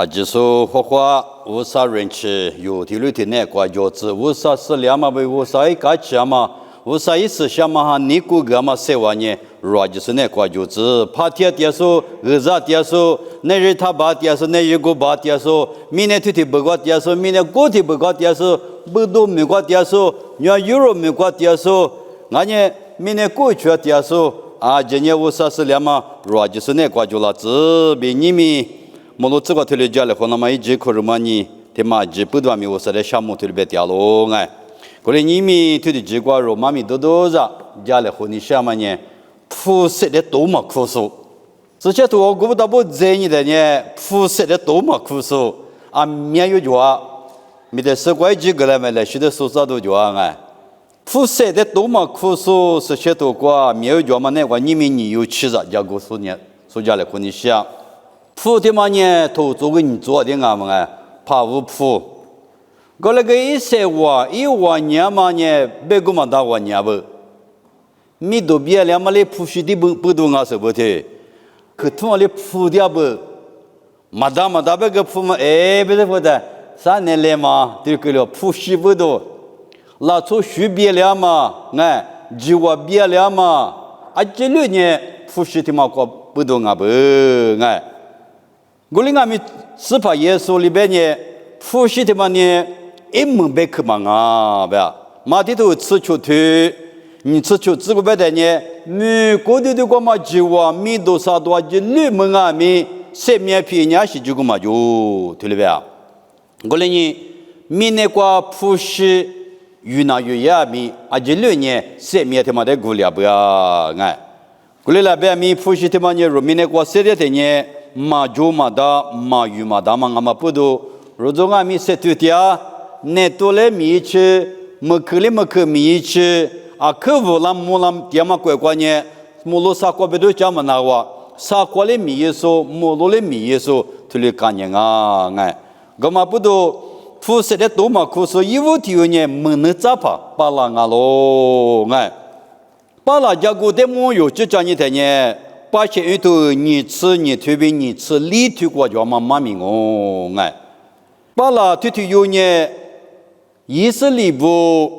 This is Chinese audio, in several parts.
只说花花无啥人吃，有的路的那挂脚子，无啥是两嘛不无啥一家吃嘛，无啥意思想嘛哈，你估个嘛谁玩呢？若就是那挂脚子，怕天跌说，日跌说，那日他把跌说，那日个把跌说，明年天不挂跌说，明年过天不挂跌说，不都没挂跌说，你要有肉没挂跌说，俺呢明年过去跌说，今年无啥是两嘛，若就是那挂脚了，只比你们。莫罗这个特别家里，可能嘛一直可能嘛你，他妈一不断咪我说的项目特别掉落哎，可能你们特别机关肉妈咪多多着，家里和你想嘛呢，铺设的多么苦手，之前我估不到不这样的呢，铺设的多么苦手，面有脚，没得十块几个来没来，许多手上都脚哎，铺设的多么苦手，是些多过面有脚嘛那个你们你有气着，家过数年，所家里和你想。铺的嘛呢，头做个你做的俺们哎，怕无铺。过那个一些话，一话年嘛呢，别个嘛大话年不，米都别了嘛嘞铺许的不多俺是不的，可突然嘞铺的不，嘛大别个铺嘛，哎，别的不的，3年来嘛，这个了铺许不多，拉出许别了嘛，哎，计划别了嘛，这6年铺许的嘛过不多俺不哎。我们司法耶稣里边呢，复习的嘛呢，一门别克嘛不呀？马蒂头吃球头，你吃球这个别的呢，你过去的个嘛计划，米多少多就6门米7面皮伢是这个嘛就对了不呀？我们呢，明年个复习越南越野米，这6年7面他妈的过了不呀？哎，过来那边米复习的嘛呢，明年个7的呢。马就马达马鱼马达嘛，俺们不都，如果俺们是对的，那多来米吃，没去米吃，可不啦木啦点嘛乖呢，木罗啥锅别都讲嘛那话，啥锅的米也说，木罗的米也说，都来干呢哎，俺们不都，铺设的多嘛苦说，衣服体呢没能咋怕，巴拉俺咯哎，巴拉家国的木有就讲你的呢。把些运动你吃你特别你吃里头国家嘛妈咪哦哎，把那头有呢，以色列部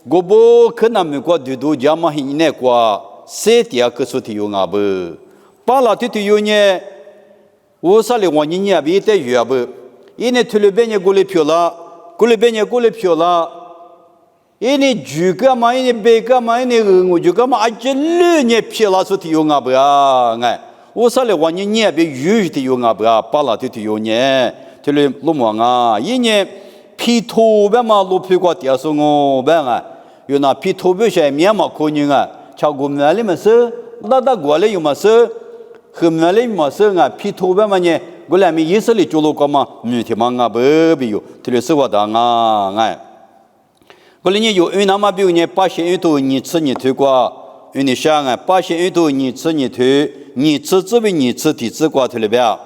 我不可能美国对都讲嘛是那个谁的个说的有啊不，把那头有呢，我啥哩我你别得有不，因为头里边呢过来票了，因为住个嘛，因为别个嘛，因为我住个嘛，这6年皮拉出的有啊不啊？哎，我说了，我你别有的有啊不啊？把那的有呢，这里路忙啊，因为皮头边嘛路皮过点数我边啊，有那皮头边些面嘛可能啊，超过面里面是，那过来有嘛是，和面里嘛是啊，皮头边嘛呢，过来面意思里就路个嘛，女的嘛啊不必有，这里是我的啊哎。过来你有云南嘛，比如呢，把些运动你吃你推过，有你想啊，把些运动你吃你推，你吃这边你吃地吃过推了呗。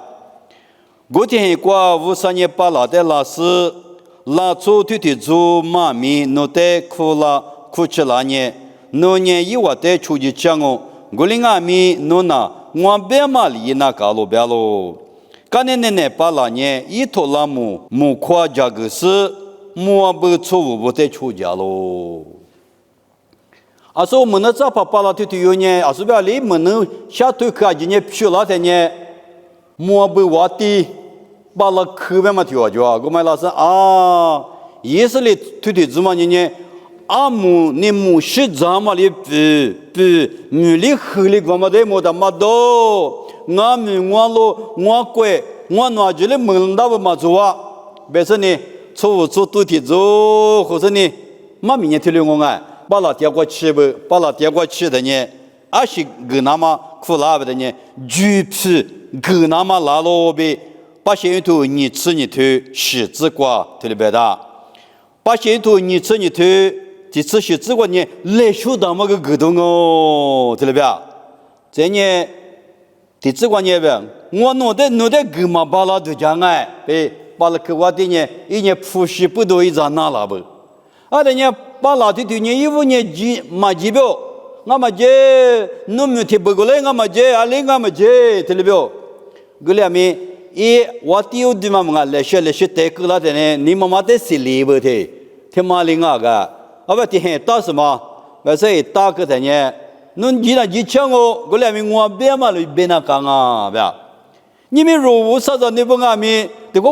过天一过53年把老的老师拉出去的做妈咪，弄得苦了苦吃了呢，弄年一我的出去讲哦，过来俺咪弄那我别嘛里那搞路别喽，刚年把老年一头拉木夸家个是。莫不错误不得出家喽。说我们那咋把拉头有呢？说不要你们能下头看见呢，去了的呢，莫不挖地，把那口边嘛调就我们老师也是来头怎么呢？木你木是怎么的不木里后里干嘛的莫的嘛多，我木我路我贵我拿起来门那不嘛做啊，别说呢。错都提做，或者呢，妈明年提了我哎，把那点过去不，把那点过去的呢，是个那么苦辣的呢，橘皮个那么辣了呗，把些头你吃你头柿子瓜提了别的，把些头你吃你头，这吃柿子瓜呢，来修那么个动哦，提了别，这呢，这吃瓜呢呗，我弄的个嘛把那都讲哎，呗。把那个我的呢，一年铺习不多一张拿了不？的呢，把老的呢，衣服呢嘛机标，我嘛这弄没贴不过来，我嘛这，俺们这，对了不？过来没我丢的嘛嘛来学得个了的呢，你妈妈的是离不的，天马灵啊个，不的打什么？我说打个的呢，侬既然一枪哦，我来明我别嘛了别那讲啊，别。你们如无啥子你不阿米，这个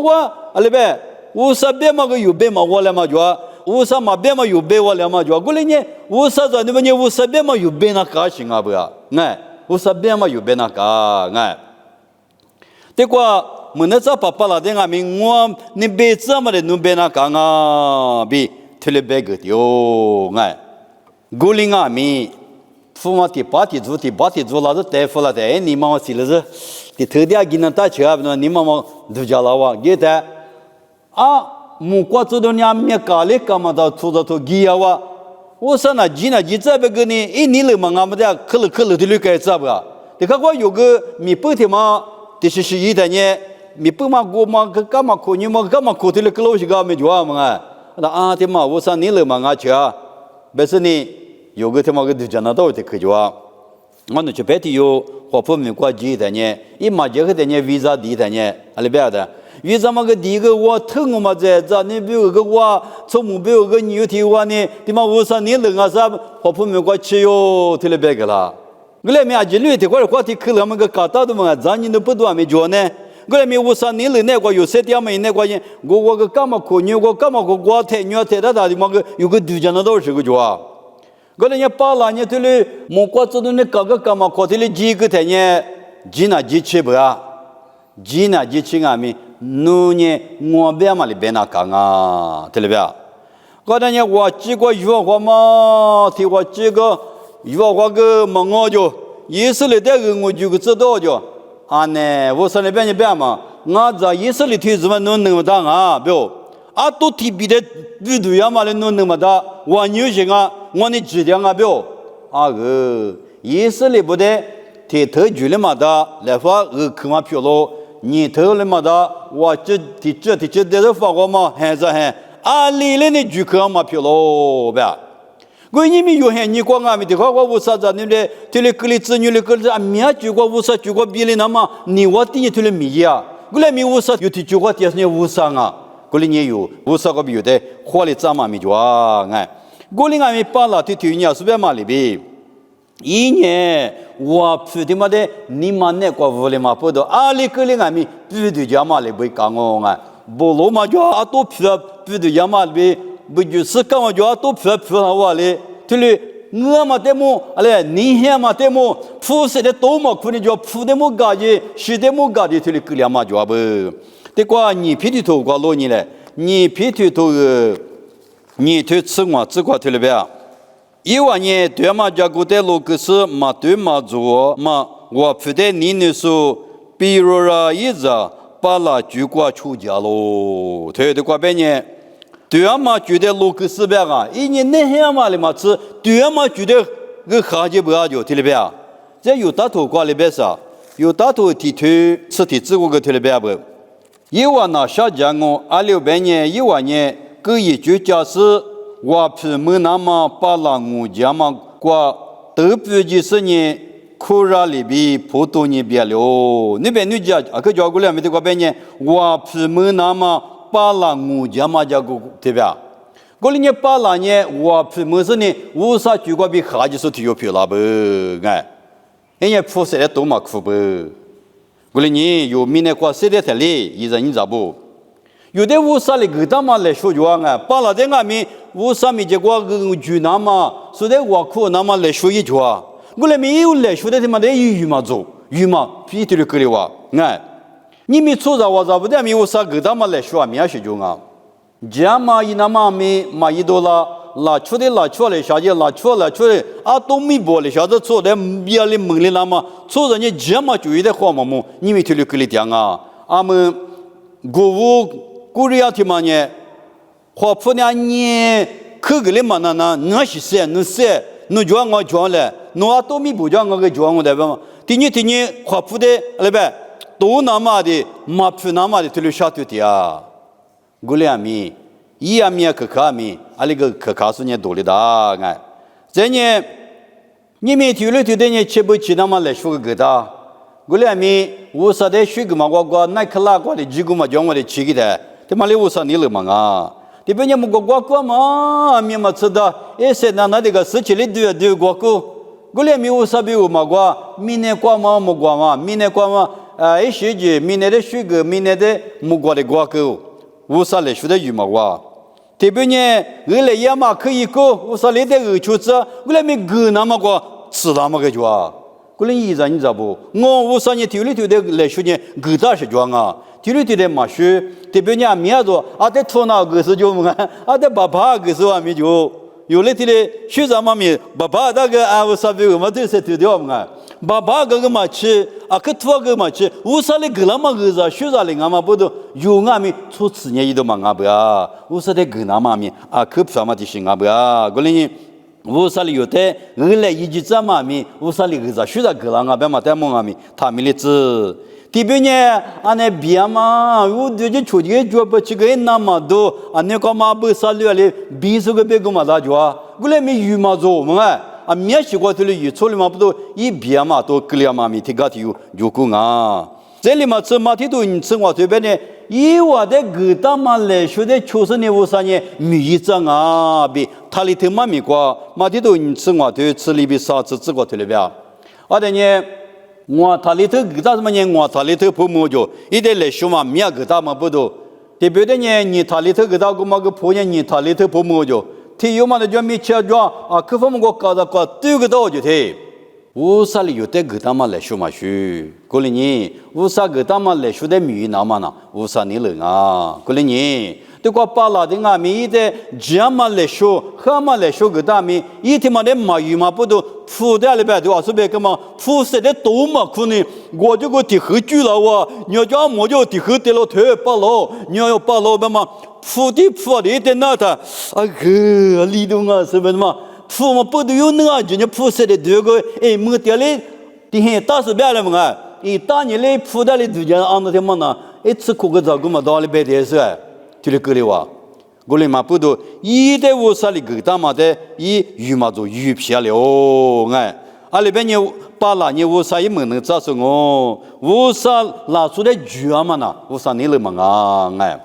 阿里边无啥别嘛个有别嘛我来嘛就。无啥嘛别嘛有别我了嘛就，过来呢无啥子你们呢无啥别嘛有别那个行啊不呀？哎，无啥别嘛有别那个哎。这个我那咋爸爸啦的阿明我你别这么的弄别那个啊，比推了别个丢哎。过来阿明，父母的八的做老子大夫了的，你妈妈是了是，的头点给那打车不？你妈妈都叫了哇，给的啊。मुको तो दुनिया में काले का मदा थोड़ा तो गिया हुआ वो सना जीना जीता बेगने ये नीले मंगा मदा खल दिलु कैसा बा देखा को योग मिपु थे माँ तिशी ये धन्य मिपु माँ गो माँ का माँ खोतिले क्लोज गा में जुआ मंगा ला थे माँ वो सा नीले मंगा चिया बेसनी योग थे माँ के दुजाना तो देख जुआ मानो चुपेती यो वापस मिको जी धन्य ये माँ जगह धन्य वीज़ा दी धन्य अले बेआदा为什么个第一个我疼我嘛在这，你比如个我从目标个牛蹄我呢，他妈为啥你冷啊啥？好朋友过去哟，提了别个啦。我来面阿女的，我提去了么个搞到的嘛，咱你都不多没做呢。我来面为啥你冷那个有些点没那个人，我个干嘛可牛，我干嘛个我太牛太大的嘛个有个对象那都是个做啊。我来人巴拉呢，提了莫过做的那个干嘛可提了几个太呢，几那几吃不啊？几那几吃阿米。누니 뭐배말이 배나 강아 들려봐. 거다냐 와찌고 유화과마 티와찌고 유화과 멍어죠. 예술에 대한 거 주고 써도죠. 안에 무슨 배냐 배마. 나자 예술이 뒤즈만 놓는 거다가 벼. 아또 티비데 비두야 말에 놓는 거다. 원유싱아 원이 지량아 벼. 아그 예술이 보대 대더 줄마다 레파 그 그마 표로 你头了嘛的，我这的发过嘛，还是还啊，里来的就可嘛票喽呗。我你们有很你光阿米的话，我无啥子，你们这里格里子女的格里啊，米啊就过无啥就过比例那么，你我第一头的米呀，我来米无啥有的就过第二年无啥啊，我里你有无啥个比有的，花里咋嘛米就啊哎，我里阿米把那的头你要是别嘛里边。一年我付的嘛的，你们那个屋里嘛不多，阿里个里俺们付的家嘛里不讲哦啊，不罗嘛就阿多付的家嘛里不就是讲嘛就阿多付那话里，对嘞，我嘛得么，阿嘞，你here嘛得么，付些的多嘛，可能就付的么高的，是的么高的，对嘞，个里嘛就阿不，这个你皮的头瓜罗你嘞，你皮的头你头吃我这个对嘞呗。一万年对嘛家古代罗克斯嘛对嘛做嘛，我不得你那说，比如啦一着把那举国出家喽，对的过百年，对嘛觉得罗克斯别个，一年那些嘛里嘛是对嘛觉得个哈就不要就对了别啊，这有大头瓜里边啥，有大头提推是提自我个对了别不，一万那下降哦，2600年一万年个一句假是。我皮没那么把那我家嘛过都不就是你苦热里边普通你别了，那边你家啊个家过来没得过别人，我皮没那么把那我家嘛家过对吧？过来你把那呢我皮没是呢，为啥就过比哈就是体育票了不？哎，人家普世的多嘛苦不？过来你有明年过世的特例，一人你咋不？有的乌沙里给他们来说话啊，把那点阿米乌沙米结果个就那么，所以我苦那么来说一句话，我来没有来说的他妈的语嘛做语嘛，皮头的个里话，哎，你们错着我咋不的米乌沙给他们来说米也是就啊，这嘛一那么米嘛一多了，拉出来，下去拉出来，啊都没播了，下子错的别里蒙里那么，错人家这嘛就有点好嘛么，你们头的个里讲啊，俺们国务。古里亚提嘛呢，花婆呢你去个里嘛那是谁？你叫我叫嘞，你啊都没不叫我个叫我对吧？第二花婆的来呗，都那么的马婆那么的头里下头的啊，古里亚米，一亚米可卡米，阿里个可卡是呢多哩哒哎，这呢，你们头里头的呢吃不起那么来说个的，古来米乌萨的水个嘛，我那克拉过的几个嘛，讲我的吃个的，他妈的乌萨你了嘛啊？这边我们过嘛，米嘛吃的，些那这个事情里对过过，古来米乌萨比我嘛过，明年过嘛没过嘛，明年过嘛一些节，明年的水个，明年的没过的过过，乌萨来说的鱼嘛过。这边呢，我来也嘛可以过，乌萨来的二厨子，我来米个那么过，吃那么个就啊。古人依然你知道不？我乌萨呢，头里头的来说呢，个大是装啊，头里头的嘛说，这边呢面多，啊在头那个是就么个，啊在爸爸个是话咪就，有了头的学生嘛咪，爸爸那个啊乌萨比我们都是头条么个，爸爸个嘛吃，啊个头个嘛吃，乌萨的个那么个是，学生的俺嘛不都有俺咪初次呢一都嘛俺不啊，乌萨的个那嘛咪啊可不嘛的是俺不啊，古人呢。乌萨里有的，我来一句怎么咪？乌萨里个啥？学啥个啦？俺别嘛带么俺咪，他们的字。这边呢，俺那边嘛，我最近出去做不这个那么多，俺那个嘛不啥了嘞，比这个别个嘛大做，我来没鱼嘛做嘛哎，啊面西瓜头里鱼处理嘛不多，一边嘛都格里嘛咪，提个提有够啊。这里嘛吃嘛提都你吃我这边呢。以我的个大嘛来说的，确实呢，我啥呢？米涨啊，比他里头嘛米瓜，嘛的都你吃我头吃里边啥吃过头里边。而且呢，我他里头个大什么呢？我他里头不么就，一点来说嘛，米个大嘛不多。特别的呢，你他里头个大个嘛个婆呢，你他里头不么就，他有嘛的叫米吃着啊，各方面我搞搞都个到就忒。乌萨里有的个大嘛来说嘛说，过了呢，乌萨个大嘛来说的米那么呢，乌萨你了啊，过了呢，这个巴拉的啊米的这嘛来说，哈嘛来说个大米，一天嘛的马鱼嘛不都铺在里边，对吧？是别个嘛，铺设的多嘛可能，我这个地很久了哇，你要叫我就地很得了头巴老，你要巴老别嘛，铺的那他，啊个里头啊是不是嘛？铺嘛不都有那个，人家铺设的这个，哎，没得嘞，底下打是别了嘛啊，一打你嘞铺的嘞，就讲安那天嘛呢，一次哭个照顾嘛，到里边的是哎，就是个哩哇，过哩嘛不都，一代乌萨里个大嘛的，一鱼嘛就鱼皮了哦，哎，啊里边你把那你乌萨一门能咋说哦，乌萨拿出的鱼啊嘛呢，乌萨你了嘛啊，哎。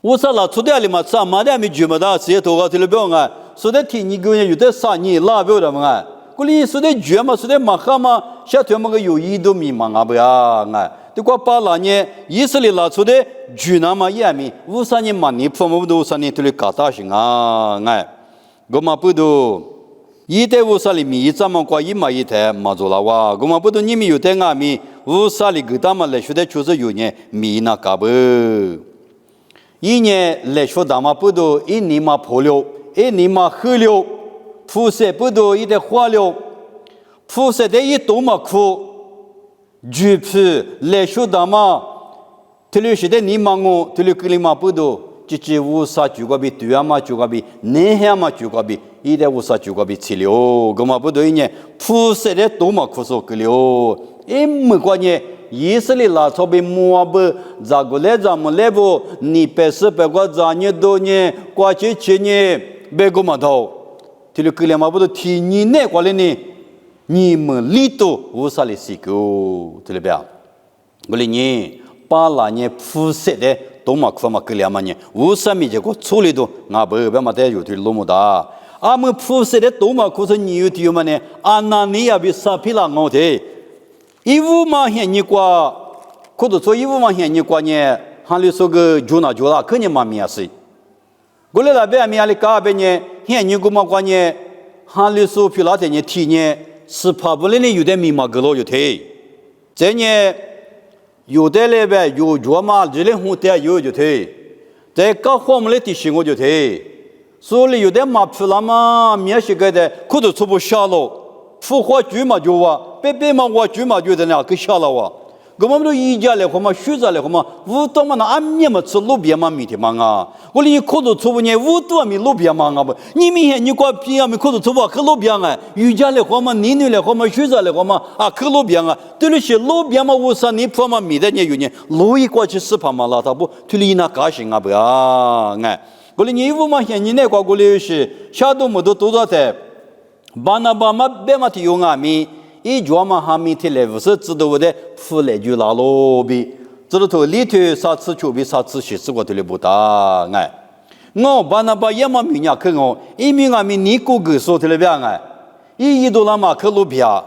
乌萨拿出的里嘛，啥嘛的没鱼嘛的，直接投到这里边啊。说的天，你个人有的啥你拉不了嘛？过里说的鱼嘛，说的马哈嘛，下头嘛个有一都迷茫啊不呀？哎，这个把那呢，以色列拿出的鱼那么也没，乌萨你嘛你父母都乌萨你都来搞大行啊？哎，我嘛不都，一代乌萨里面一咱们过一嘛一台嘛做了哇，我嘛不都你们有的俺们乌萨里个他们来说的就是有呢米那搞不。一年来说，大嘛不多，一年嘛破了，一年嘛黑了，铺设不多，一点花了，铺设的一多嘛苦，橘皮来说大嘛，这里是的你嘛我，这里格里嘛不多，这乌萨就个比对啊嘛就个比，内向嘛就个比，一点乌萨就个比吃了，个嘛不多一年，铺设的多嘛苦说个了，一没关系。以色列拉出被摩不，咋个来咱们来不？你白是白过咱年多年，过去7年白过嘛头，这里格里嘛不都提你那过来呢？你们里头乌萨里西个，这里边，我哩呢，把那年铺设的多嘛苦嘛格里嘛呢？乌萨米这个处理都俺不别嘛带有点落么大，俺们铺设的多嘛苦是你有点嘛呢？安那你也比啥皮拉我的。一五嘛现你过，可都说一五嘛现你过呢，还里说个就那肯定嘛面试。过来那边面里搞边呢，现你过嘛过呢，还里说皮拉的呢提呢，是怕不来呢有点密码个咯有忒。这呢有的那边有做嘛，这里红的有就忒。在搞方面的提醒我就忒。所以有的嘛皮拉嘛面试个的，可都出不下了。复活局嘛就哇，别嘛我局嘛就在那给下了哇，我们都一家来或嘛学着来或嘛，五多嘛那俺面嘛吃路边嘛米的嘛啊，我哩可都出不呢五多米路边嘛啊不，你明显你过边啊米可都出不去路边啊，瑜伽来或嘛女来或嘛学着来或嘛啊去路边啊，对了些路边嘛我说你破嘛米的呢有呢，路一过去是怕嘛拉他不，对哩那高兴啊不啊哎，我哩你五嘛现你那个我哩是下都么都多少的。巴拿巴嘛别嘛提用啊米，一脚嘛哈米提来不是知道我的富来就拉罗比，知道头里头啥次就比啥次学习过头的不大哎。我把那把也嘛明年看我，一明阿明你哥哥说的了别哎，一多那嘛克路比亚，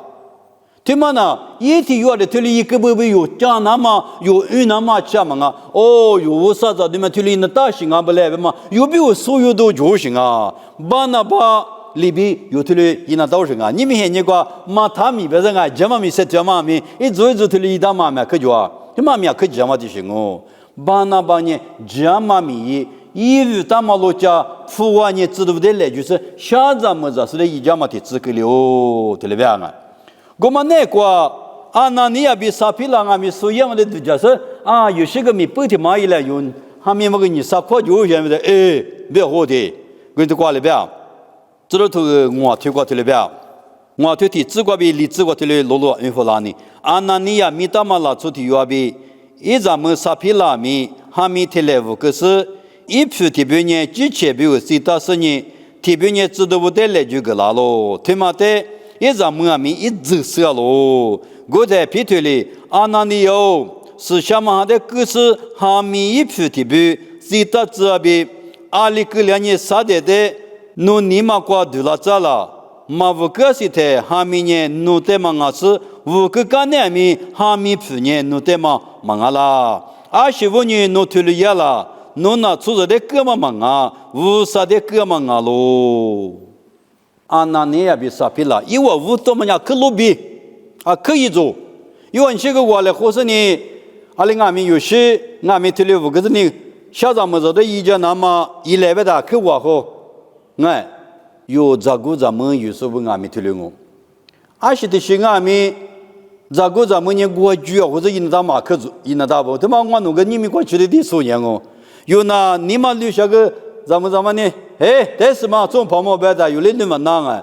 对嘛呢？一天有的头里一个不有讲那么有那么讲嘛啊？哦，有啥子你们头里那大型啊不来嘛？有比我所有都就行啊，把那把里边有头里一那都行啊。你们看那个马他米别人啊，这嘛米是这嘛米，一做一做头里一大嘛米可就啊，这嘛米可这嘛就行哦。把那把呢这嘛米。一日大马路家父王呢知道的来就是下咱们这是的一家嘛的资格了，对了别啊？我们那个啊，那你也比撒皮郎啊，米所以嘛的就是啊，有些个米不提马一来用，还没么个你撒块就现在哎，别好的，跟着挂了别，知道头我推过去了别，我推的只过比李只过去了罗罗云弗拉尼，啊那你也米大马拉出的要比一咱们撒皮拉米还没提来五个是。一批特别呢，之前比如40年，特别呢知道不得来就个啦咯，他妈的，一咱们阿米一直是咯，我在批头里，阿那里有是下面的故事，哈米一批特别40之比，阿里个2年3的，努尼玛瓜杜拉扎啦，马乌个是的，哈米呢努得嘛阿是，乌个干呢米哈米批呢努得嘛阿啦，阿是乌呢努推了呀啦。侬那出着的哥们忙啊，无啥的哥们啊喽。啊，那你也别傻逼了，因为无多么样可鲁比啊，可以做。因为这个话来，或是你，阿里俺们有些俺们推了五个字呢，小咱们做的意见那么一来不大可话好，哎，有照顾咱们有时候俺们推了我，而且的是俺们。照顾咱们呢，过去或者印到马克子，印到不，他妈我弄个你们过去的数年哦。有那你们留下个咱们呢？哎，但是嘛，从泡沫白的有的那么难啊！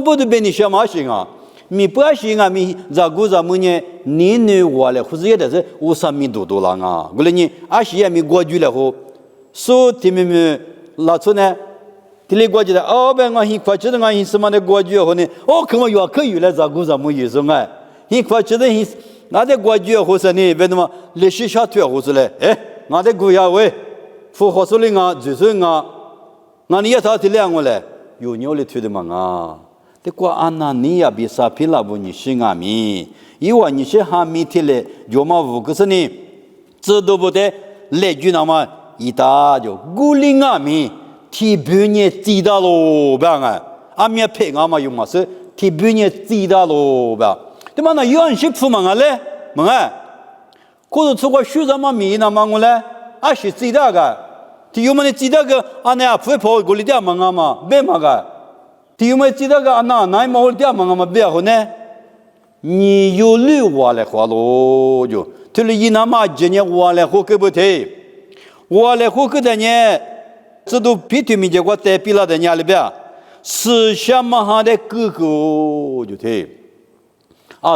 不得被你小马行啊！你不行啊！你照顾咱们呢？你女娃了，或者也得是50米多了啊！我来你阿西也没过去了后，说他们拉出呢，他们过去的哦，别我很快觉得我很什么的过去后呢？哦，可我有可以来照顾咱们有时候哎，很快觉得很那在过去后是呢，为什么历史下退后是嘞？哎，我在国家喂。富豪说的啊，就是啊，那你也他提两个嘞，有鸟的推的嘛啊，这个安那你也别傻皮了不？你是阿米，因为你是哈米提嘞，就嘛五个是呢，知道不得？来句那么一打就古灵阿米，提半年知道喽，别啊，阿米配阿嘛有嘛是提半年知道喽，别，对嘛那有人是富嘛啊嘞，嘛啊，可是出个学生嘛米那嘛我嘞，啊是知道个。ที่อยู่มันจีดก็อันนี้ผู้พอกุลิเดียมังมาเบี้ยมากันที่อยู่มันจีดก็อันนั้นนายมาหุลิเดียมังมาเบี้ยคนเนี่ยนี่อยู่ลือว่าเลยขวาโลจูที่เลยยินมาเจเนี่ยว่าเลยคู่กับเทว่าเลยคู่กับเนี่ยจะดูพิธีมีเจ้าว่าแต่ปีละเดียเลยเบี้ยสื่อชามาหาเด็กกูจูเท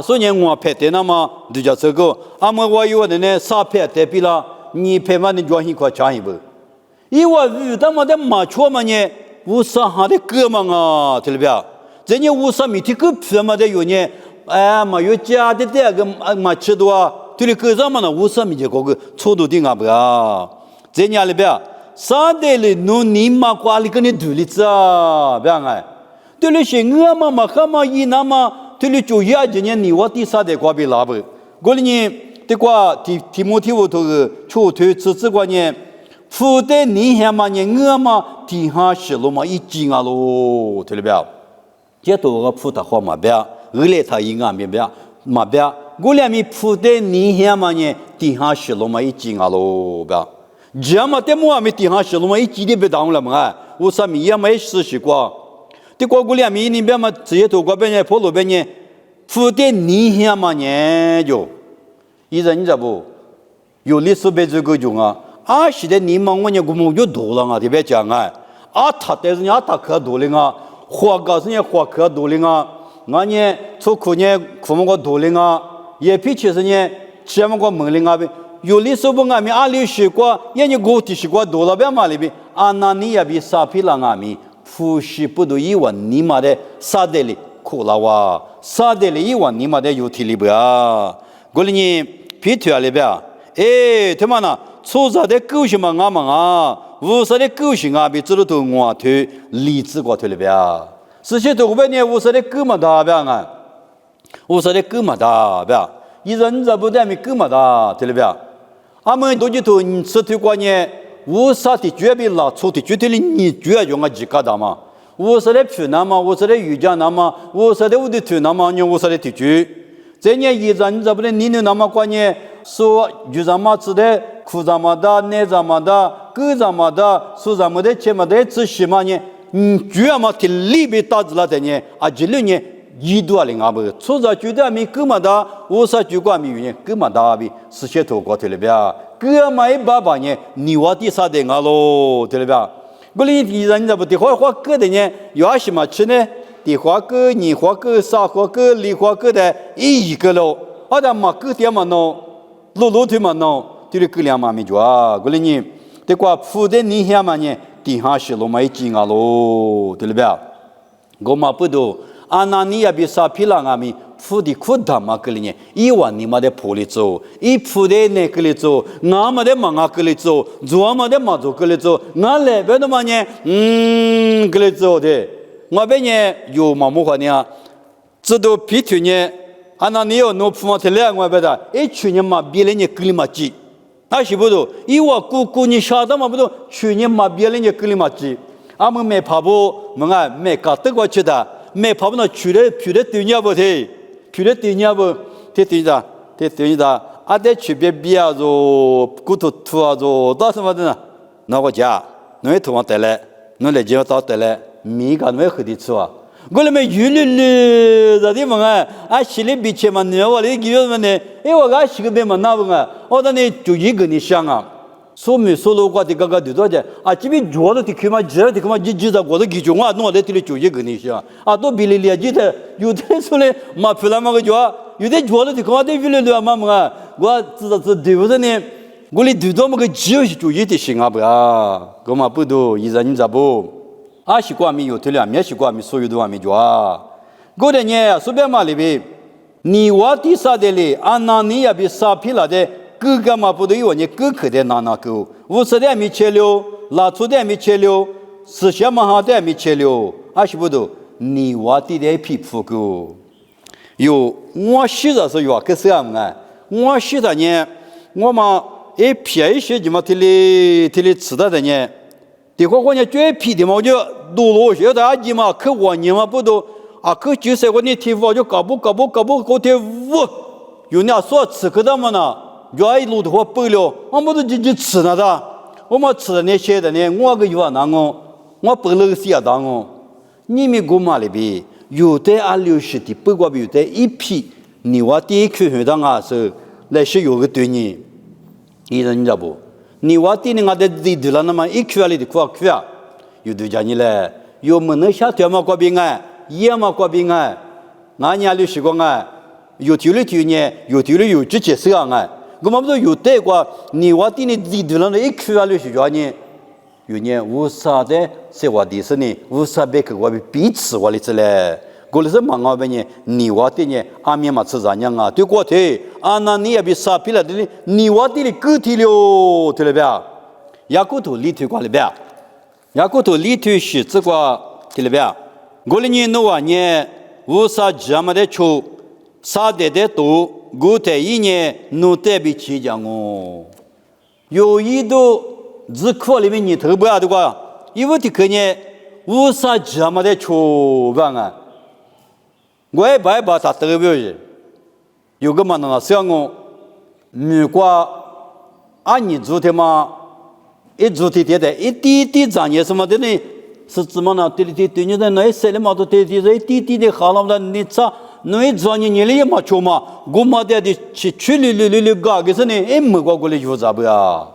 ส่วนใหญ่ว่าเพศนั้นมาดูจากสิ่งก็อามาว่าอยู่เนี่ยสาเพศแต่ปีละนี่เพศมันนี่จวนหิขวาช้าหิบ因为遇到么的马错嘛呢，无啥哈的哥们啊，对不对？这呢无啥米的个皮嘛的有呢，哎嘛有家的这个马吃多啊，对了哥上嘛呢无啥米的个错都定啊不啊？这呢里边啥的嘞，侬你嘛挂里跟你对哩子啊，不要哎，对了是我嘛哈嘛伊那嘛，对了就也今年你我第三代挂比拉不，过了呢，这个提摩提我头个出头此关呢。富的你下嘛呢？我嘛地下是路嘛一斤啊喽，对了不？这多个富的话嘛不？二来他应该明白嘛不？我俩咪富的你下嘛呢？地下是路嘛一斤啊喽不？这嘛的么咪地下是路嘛一斤的别当了嘛？我啥咪也没事习惯。这个我俩咪你别嘛直接头个边呢，跑路边呢，富的你下嘛呢就，一人你知不？有历史背这个种啊。啊，现在你们我呢，我们就多了啊，特别讲啊，他但是呢，他可多了啊，花高是呢，花可多了啊，我呢，出苦呢，苦么个多了啊，也比其实呢，前么个门了啊呗，有的时候我们里习惯，也呢我的习惯多了呗嘛里边，那你也比傻皮了啊咪，夫妻不都以为你妈的啥的哩，苦了哇，撒的里万你妈的有体里边，过了你皮条里边，哎，他妈呢，出啥的狗什么俺们啊，无啥的狗什么比知道都我推理智过推里边，是些都外呢无啥的狗嘛大边啊，无啥的狗嘛大边，一人这不带没狗嘛大推里边，俺们都去头你吃推过呢，无啥的绝别了，出的绝对的你绝用啊几个大嘛。无啥的皮那么，无啥的瑜伽那么，无啥的我的腿那么，你无啥的体具。这年一人这不的你那么关键，说就这么子的，裤这么的，内这么的，狗这么的，手这么的，脚么的，这些嘛呢？主要嘛，体里边打子了的呢，啊，这里呢，一多零啊不，出着觉得没狗么的，无啥就管没有呢，狗么的比是些头过头了边，狗嘛一爸爸呢，你我的啥的啊喽，对了边。过了一人这不的花哥的呢，有什么吃呢？的花哥、你花哥、啥花哥、梨花哥的一个喽，好的嘛，哥点嘛喏，路腿嘛喏，就是哥俩嘛没做啊。过了呢，的话铺的你下嘛呢，地下是罗马一斤啊喽，对了呗？我嘛不多，阿那尼也比啥皮浪啊咪。铺的苦大嘛，个里呢，一万你妈的铺里走，一铺的那个里走，俺们的忙啊个里走，做嘛的嘛做个里走，俺来别的嘛呢，个里走的，我别呢有嘛么话呢，知道皮腿呢，俺那你要弄铺嘛出来，我别的，一去年嘛别人呢个里嘛挤，那是不都，一我姑你晓得嘛不都，去年嘛别人呢个里嘛挤，俺们没跑步，们啊没搞得过去的，没跑步那去的对你不对。去了对伢不，对伢，啊得区别比啊做骨头土啊做到什么的呢？那个家，侬一土嘛得来，侬来就到得来，米个侬喝的吃啊。我那么鱼绿这地方啊，啊心里比起嘛，你我哩几么呢？哎我个洗个别嘛那不啊？我那你就一个你想啊。说明说了话的刚刚对多的啊，这边做的看嘛，这的看嘛，这在我的基础啊，弄的这里就一个你想啊，都比例了解的，有的说嘞，嘛出来嘛个叫，有的做的看嘛，对比例了嘛嘛，我知道是对不对呢？我哩对到么个只有就一的行啊不啊，我嘛不多，一人咋不？啊，习惯没有对了，没习惯没所有都还没做啊。过的呢，随便嘛里边，你我的啥的嘞，啊那你也比啥皮了的。哥哥嘛不都有你哥可的拿狗，50的没切了，拉出的没切了，40嘛哈的没切了，还是不都？你我的的皮肤狗，有我洗的是有个什么啊？我洗的呢，我嘛一撇一些就嘛提里吃的呢，的话我呢最皮的嘛我就多些的阿姨嘛，可我你嘛不都啊？可就是我那皮肤就搞不搞贴污，有那说吃个的嘛呢？原一路的话背了，我们都去吃了的，我们吃的那些的呢，我个有啊那个，我背了个些的哦，你们国嘛里边有的啊60的，不过有的一批，你话第一区学堂啊是那是有个对你，一人家不，你话第二个的了那么一区啊里的区啊，有对家你嘞，有么能下条嘛过边啊，也嘛过边啊，俺家里习惯啊，有条呢，有条有直接是啊。我们不是有带过，你话第你了那一区啊，就是叫你，有呢无啥的，是话的是呢，无啥别个我彼此我的之嘞，我的是忙啊别呢，你话的呢，阿面嘛吃啥样啊？对过去，啊那你也别傻逼了的，你话的个体了，对了别？雅古图里头过了别？雅古图里头是这个对了别？我的呢那话呢，无啥这么的出，啥的多。古代一年弄代比起讲哦，有一度日课里面你头不要的话，因为这个呢，无啥这么的出版啊，我也不把它得标的，有个嘛那像我，如果按你做的嘛，一做的一滴涨也什么的呢，是怎么呢？对你的那些的嘛都一滴的好了的你咋？侬一做你里嘛做嘛，我嘛的去里搞个是呢，哎没过来有啥不呀？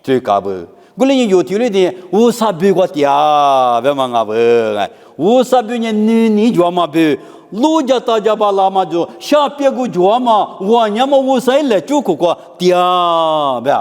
最搞不，过来有条例的，无啥比过的啊，别忙啊不，无啥比你做嘛比，路家大家把拉嘛做，下边个做嘛，我伢嘛无啥来做过的啊，别，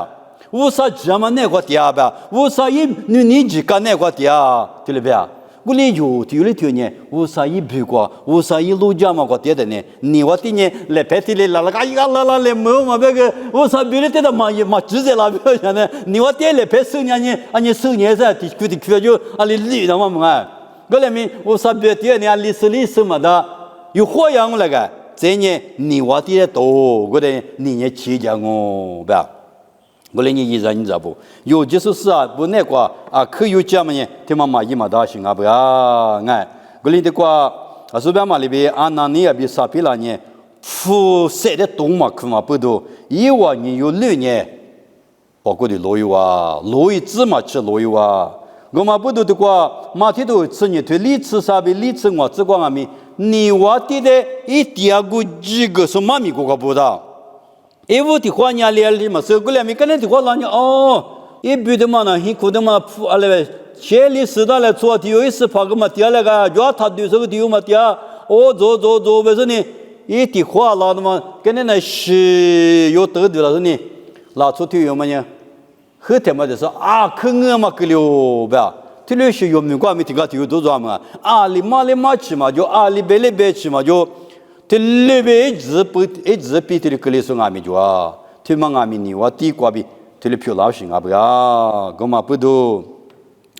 无啥这么那个的啊，别，无啥你几个那个的啊，对了别？古里有体里头呢，无啥一比过，无啥一路家嘛个点的呢？你我的呢来拍的来个一个来来没嘛别个无啥比里头的嘛直接拉不要呢？你我点来拍手呢，你手呢是的去就里绿的嘛哎，过来咪无啥别点呢？历史嘛的有花样那个，这呢你我的多，过来你呢起讲哦，不要。我来你依然你知道不？有就是啊，不那个啊，可有家么呢？他妈妈一嘛大行啊不呀？哎，我来的话啊，这边嘛里边安那尼亚比沙皮拉呢，肤色的动嘛可嘛不多，以往你有6年，包括的罗油啊，罗油芝麻吃罗油啊，我嘛不多的话，马蹄头吃呢，对里吃啥比里吃我只管阿米，你我的一点个几个是妈咪个不到。一屋的花伢来里嘛，收过来没？跟人的花老伢哦，一边的嘛呢，辛苦的嘛，铺阿来，千里时代来做，有一次跑个嘛，第二个，要他对手个丢嘛，第二，哦，做，为什呢？一的花老的嘛，跟人那是有得的了，是呢，拿出去有么呢？后天嘛就说啊，可我嘛个了吧？这里是有没关没听个丢多少嘛？啊，里马去嘛，就啊里白去嘛就。这里边一直比这里格里说阿米就啊，他妈阿米你我地瓜比这里漂老行啊不呀，我嘛不多，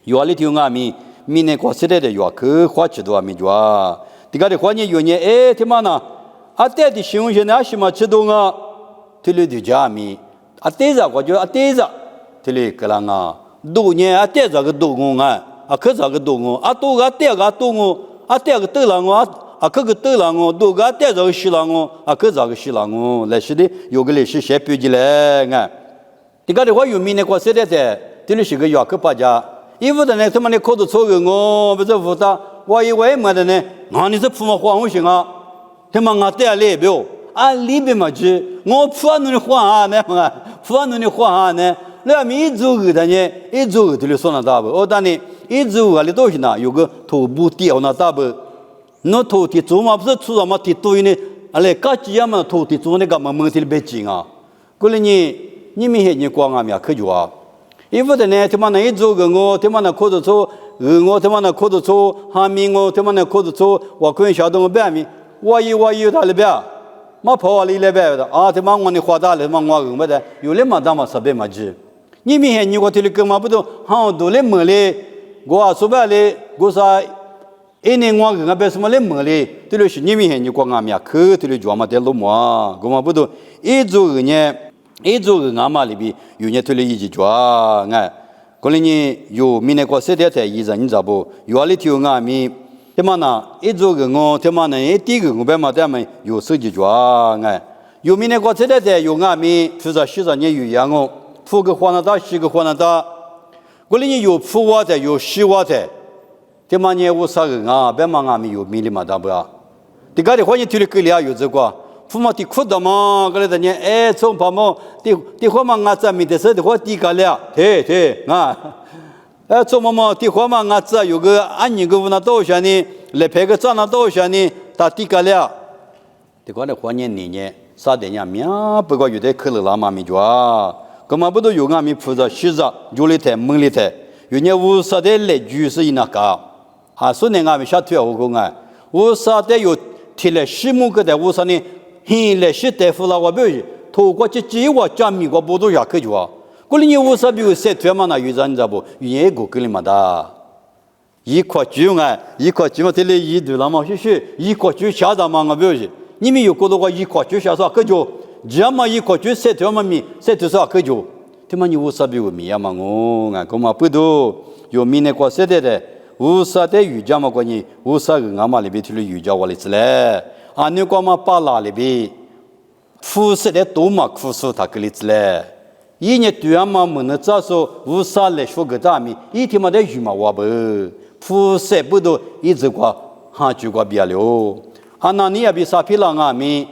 有里头阿米，明年过时代的有可花起多阿米就啊，这个的花年有年哎他妈呢，啊带的新闻现在什么吃多啊，这里的家米，啊带着我就啊带着，这里个人啊，多年啊带着个多我啊可着个多我啊多个带个多我啊带个多了我。啊，这个得了我，多个带着个西了我，啊，这个西了我，来是的，有个历史写标记来，哎，这个的话有名的过时代的，这里是个雅克巴家，衣服的呢，他妈的靠着错个我，不是服的，我以为么的呢，啊，你是铺嘛花我行啊，他妈我带来不？啊，里边嘛去，我铺啊弄的花啊呢嘛，铺啊弄的花啊呢，那么一做个的呢，一做个这里说那大不？我当年一做个里多些呢，有个头部掉那大不？那土地做嘛不是出什么地多呢？啊嘞，各地呀嘛土地做那个嘛问题别紧啊。过来你们还你光啊咪可就啊。因为的呢，他妈那一做个我，他妈那靠着做，我他妈那靠着做，哈密我他妈那靠着做，我看小东边咪，我有他那边，嘛跑里那边的啊，他妈我那花大了嘛我个么的，有嘞嘛大嘛设备嘛去。你们还你我这里干嘛不都好多嘞么嘞？我说白嘞，我说。一年我跟俺别什么来么嘞？这里是你们还你光俺们可这里专门在路嘛，我们不都一做个呢？一做个俺们里边有呢这里一起抓哎，过来呢有明年过7天才一阵，你知道不？有里头俺们他妈呢一做个我他妈呢一第个我别嘛他们有手机抓哎，有明年过7天才有俺们负责60年有样哦，铺个花那大，洗个花那大，过来呢有铺瓦的，有洗瓦的。这嘛呢，我啥个啊？别嘛俺们有米里嘛大不啊？这个的话你推了个俩有这个，父母的苦的嘛，个来的呢，哎，从爸妈的话嘛，俺咱们的时的话地个俩，对啊，哎，从妈妈的话嘛，俺这有个安尼个乌那多少呢？来拍个照那多少呢？他地个俩，这个的话年啥的呀？命不过有点可乐啦嘛，咪就啊，干嘛不都有俺们负责洗澡、煮里头、焖里头，有呢无啥的来就是那个。啊，所以呢，俺们下推我讲啊，我啥的有提来西木个的，我啥呢？现来西大夫了，我不是透过这几我讲美国报道下去就啊，过来你我啥比如说推嘛那有人知道不？有个个里嘛的，一块酒啊，一块酒嘛，这里一度了嘛，一块酒下的嘛，我不是，你们有觉得我一块酒下啥可就？这嘛一块酒塞推嘛米，塞推啥可就？他妈你我啥比如米呀嘛我啊，干嘛不都有明年过7天的？无啥的瑜伽嘛，关于无啥个俺们里边去了瑜伽我来吃嘞，啊，你光嘛巴拉里边，肤色的多嘛，肤色他给你吃嘞，一年对俺们没能找说无啥来说个大米，一天嘛的鱼嘛我不，肤色不都一直过，哈就过别了，啊，那你也别啥皮了俺们，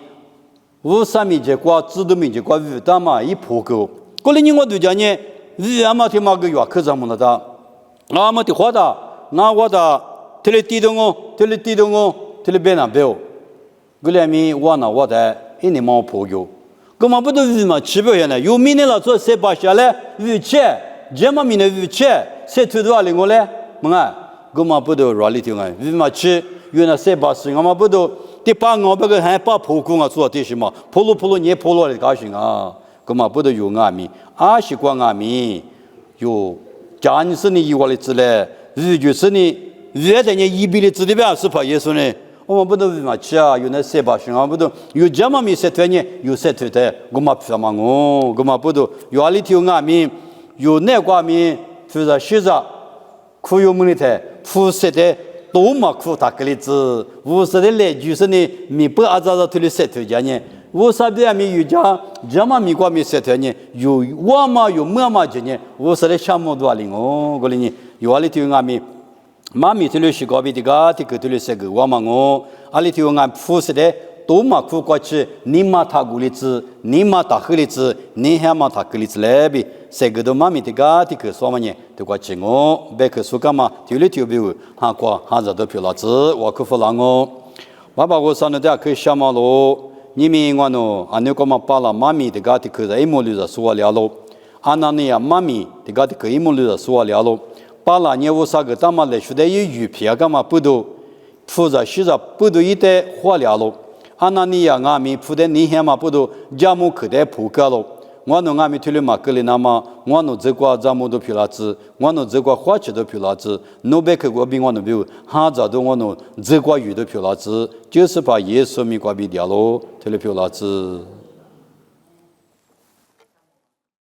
无啥米就过，知道米就过鱼大嘛一破够，过来你我都讲呢，鱼俺们天嘛个月可怎么了的，俺们的话的。那我的这里地动哦，这里别那边哦，过来米我那我的一年毛破油，干嘛不都鱼嘛？吃不下来，有明年了做谁把下来鱼吃，这么明年鱼吃，谁推多少零我嘞？么啊？我们不都软里头啊，为嘛去原来三八十，我们不都第八我这个还把破工啊做的什么，破路你破路的高兴啊，我们不都有阿弥，习惯阿弥，有家人是你以外的子嘞，就是你越在你一边的子里边是怕耶稣呢。我们不能为嘛去啊？有那三八十，我们不都有这么没三团呢？有三团的，我们不嘛我们不都有阿里头阿弥，有那瓜米，就是现在苦有么的台，苦涩的多么苦大个例子，无色的来就是呢，米不阿扎推的三团家呢，无色的米有家，这么米瓜米三团呢，有我嘛有么嘛就呢，无色的项目多阿里哦，个里呢有阿里头阿弥。妈咪推了西高比的个，这个推了这个，我嘛我，阿里头俺富士的，多嘛苦过去，你嘛他鼓励子，你嘛他合励子，你还嘛他鼓励子来比，这个都妈咪的个，这个什么呢？都过去我，别个说干嘛？推了推比我，哈过哈着都漂了子，我可服了我，爸爸我上头的可以下马路，你们我喏，俺那个嘛把了妈咪的个，这个在一模里头说了喽，俺那尼呀妈咪的个，这个一模里头说了喽。把那年我啥个他妈来说的有鱼皮啊，干嘛不都铺着洗着不都一袋化疗了？俺那你呀，俺们铺的你看嘛不都家母口袋铺个了？我弄俺们推了嘛个里那么，我弄这个家母都皮了子，我弄这个花旗都皮了子，弄别个我比我弄比如哈早都我弄这个鱼都皮了子，就是把耶稣米瓜比掉了，推了皮了子。